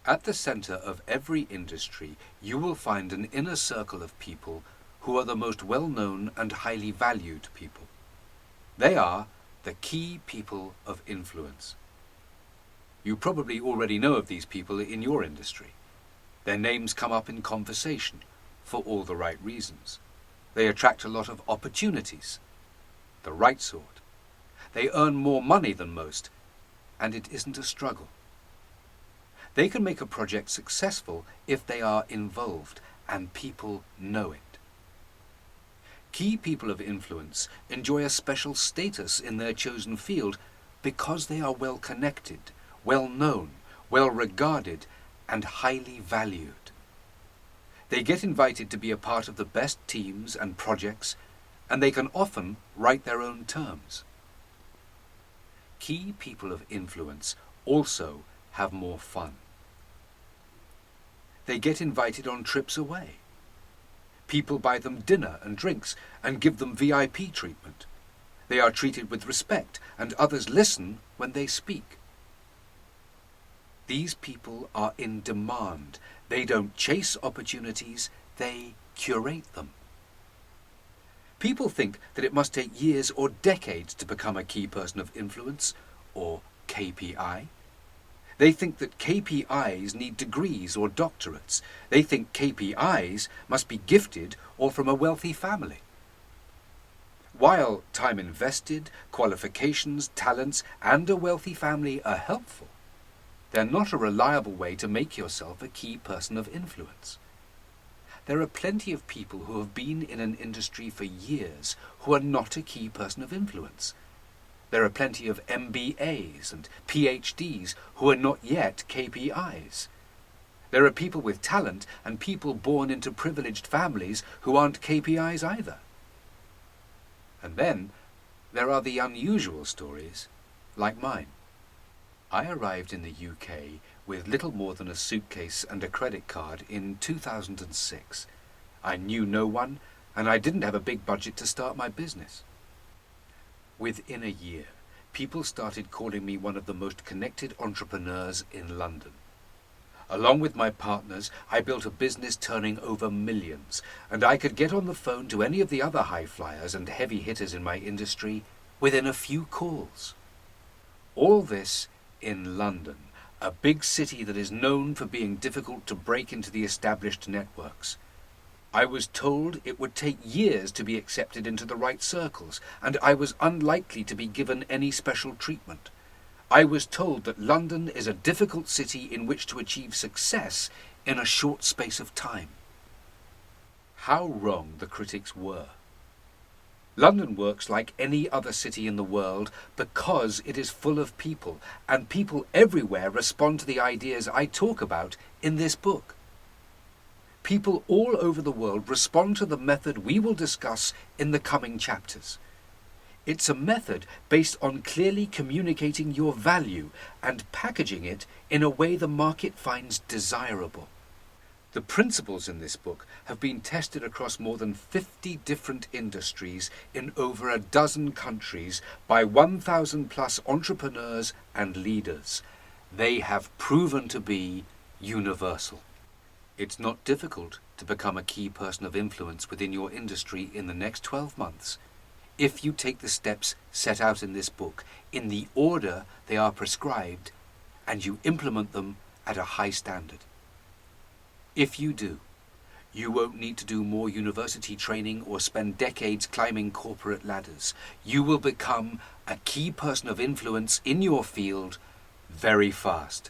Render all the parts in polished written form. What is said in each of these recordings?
At the center of every industry, you will find an inner circle of people who are the most well-known and highly valued people. They are the key people of influence. You probably already know of these people in your industry. Their names come up in conversation for all the right reasons. They attract a lot of opportunities, the right sort. They earn more money than most, and it isn't a struggle. They can make a project successful if they are involved and people know it. Key people of influence enjoy a special status in their chosen field because they are well connected, well known, well regarded, and highly valued. They get invited to be a part of the best teams and projects, and they can often write their own terms. Key people of influence also have more fun. They get invited on trips away. People buy them dinner and drinks and give them VIP treatment. They are treated with respect and others listen when they speak. These people are in demand. They don't chase opportunities, they curate them. People think that it must take years or decades to become a key person of influence, or KPI. They think that KPIs need degrees or doctorates. They think KPIs must be gifted or from a wealthy family. While time invested, qualifications, talents, and a wealthy family are helpful, they're not a reliable way to make yourself a key person of influence. There are plenty of people who have been in an industry for years who are not a key person of influence. There are plenty of MBAs and PhDs who are not yet KPIs. There are people with talent and people born into privileged families who aren't KPIs either. And then there are the unusual stories, like mine. I arrived in the UK with little more than a suitcase and a credit card in 2006. I knew no one, and I didn't have a big budget to start my business. Within a year, people started calling me one of the most connected entrepreneurs in London. Along with my partners, I built a business turning over millions, and I could get on the phone to any of the other high flyers and heavy hitters in my industry within a few calls. All this in London, a big city that is known for being difficult to break into the established networks. I was told it would take years to be accepted into the right circles, and I was unlikely to be given any special treatment. I was told that London is a difficult city in which to achieve success in a short space of time. How wrong the critics were. London works like any other city in the world because it is full of people, and people everywhere respond to the ideas I talk about in this book. People all over the world respond to the method we will discuss in the coming chapters. It's a method based on clearly communicating your value and packaging it in a way the market finds desirable. The principles in this book have been tested across more than 50 different industries in over a dozen countries by 1,000 plus entrepreneurs and leaders. They have proven to be universal. It's not difficult to become a key person of influence within your industry in the next 12 months if you take the steps set out in this book in the order they are prescribed and you implement them at a high standard. If you do, you won't need to do more university training or spend decades climbing corporate ladders. You will become a key person of influence in your field very fast.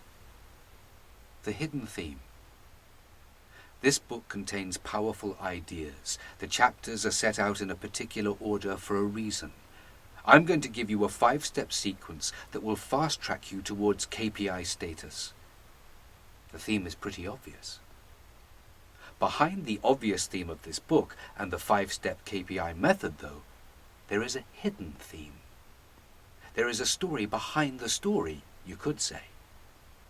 The hidden theme. This book contains powerful ideas. The chapters are set out in a particular order for a reason. I'm going to give you a 5-step sequence that will fast-track you towards KPI status. The theme is pretty obvious. Behind the obvious theme of this book and the 5-step KPI method, though, there is a hidden theme. There is a story behind the story, you could say.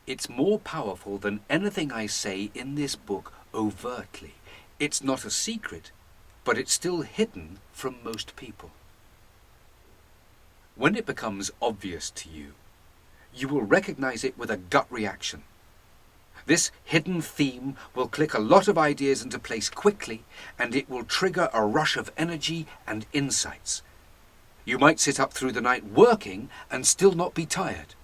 It's more powerful than anything I say in this book overtly. It's not a secret, but it's still hidden from most people. When it becomes obvious to you, you will recognize it with a gut reaction. This hidden theme will click a lot of ideas into place quickly, and it will trigger a rush of energy and insights. You might sit up through the night working and still not be tired.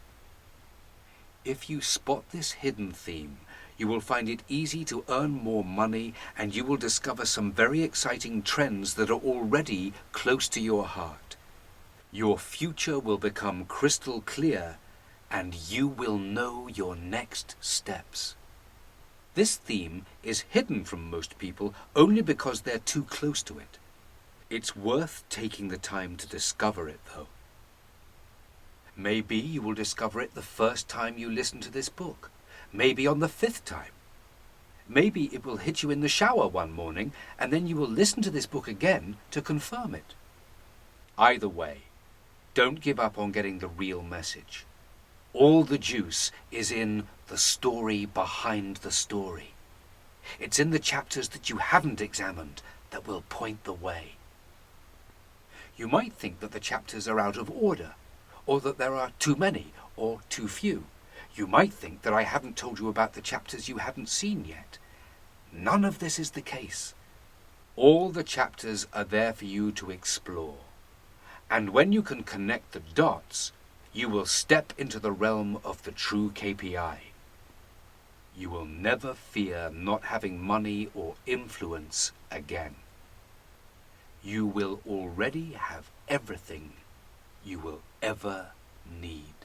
If you spot this hidden theme, you will find it easy to earn more money, and you will discover some very exciting trends that are already close to your heart. Your future will become crystal clear, and you will know your next steps. This theme is hidden from most people only because they're too close to it. It's worth taking the time to discover it, though. Maybe you will discover it the first time you listen to this book. Maybe on the 5th time. Maybe it will hit you in the shower one morning, and then you will listen to this book again to confirm it. Either way, don't give up on getting the real message. All the juice is in the story behind the story. It's in the chapters that you haven't examined that will point the way. You might think that the chapters are out of order, or that there are too many or too few. You might think that I haven't told you about the chapters you hadn't seen yet. None of this is the case. All the chapters are there for you to explore. And when you can connect the dots, you will step into the realm of the true KPI. You will never fear not having money or influence again. You will already have everything you will ever need.